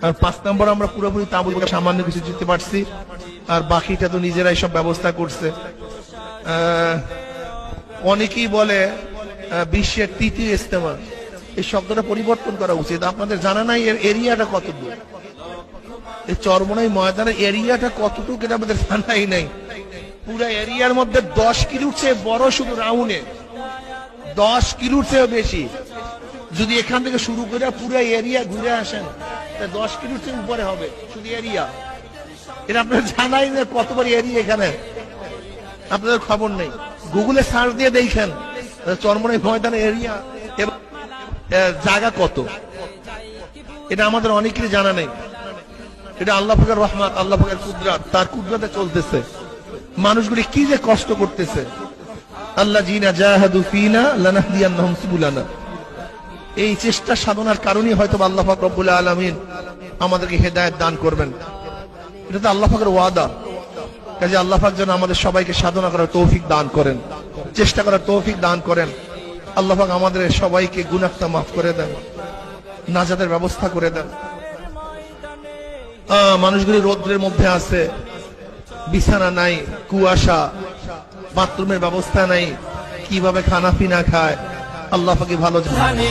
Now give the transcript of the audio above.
আর 5 নম্বর আমরা পুরোপুরি তাবুল সামান্য কিছু জিততে পারছি, আর বাকিটা তো নিজেরাই সব ব্যবস্থা করছে। অনেকেই বলে বিশ্বের তৃতীয় ইজতেমা, এই শব্দটা পরিবর্তন করা উচিত। আপনাদের জানা নাই এর এরিয়াটা কতটুকু, এই চরমোনাই ময়দানের এরিয়াটা কতটুকু এটা আমাদের জানাই নাই। পুরো এরিয়ার মধ্যে 10 কিলোর চেয়ে বড়, শুধু রাউন্ডে 10 কিলোর চেয়ে বেশি। যদি এখান থেকে শুরু করে পুরো এরিয়া ঘুরে আসেন, 10 কিলোর চেয়ে উপরে হবে শুধু এরিয়া। এটা আপনার জানাই না কত বড় এরিয়া এখানে, আপনাদের খবর নেই। গুগলে সার্চ দিয়ে দেখেন চরমোনাই ময়দানের এরিয়া এবং জায়গা কত, এটা আমাদের অনেকেরই জানা নেই। এটা আল্লাহ পাকের রহমত, আল্লাহ পাকের কুদরত, তার কুদরতে চলতেছে। মানুষগুলি কি যে কষ্ট করতেছে। আল্লাহ জিনা জাহাদু ফিনা লানাহদিয়ান্নাহুম সুবুলানা, এই চেষ্টা সাধনার কারণেই হয়তো আল্লাহ পাক রব্বুল আলামিন আমাদেরকে হেদায়েত দান করবেন। এটা তো আল্লাহ পাকের ওয়াদা। কাজে আল্লাহ পাক যেন আমাদের সবাইকে সাধনা করার তৌফিক দান করেন, চেষ্টা করার তৌফিক দান করেন। আল্লাহ পাক আমাদের সবাইকে গুনাহটা মাফ করে দেন, নাজাতের ব্যবস্থা করে দেন। মানুষগুলি রৌদ্রের মধ্যে আছে, বিছানা নাই, কুয়াশা, বাথরুমের ব্যবস্থা নাই, কিভাবে খানা পিনা খায় আল্লাহ পাকই ভালো জানে।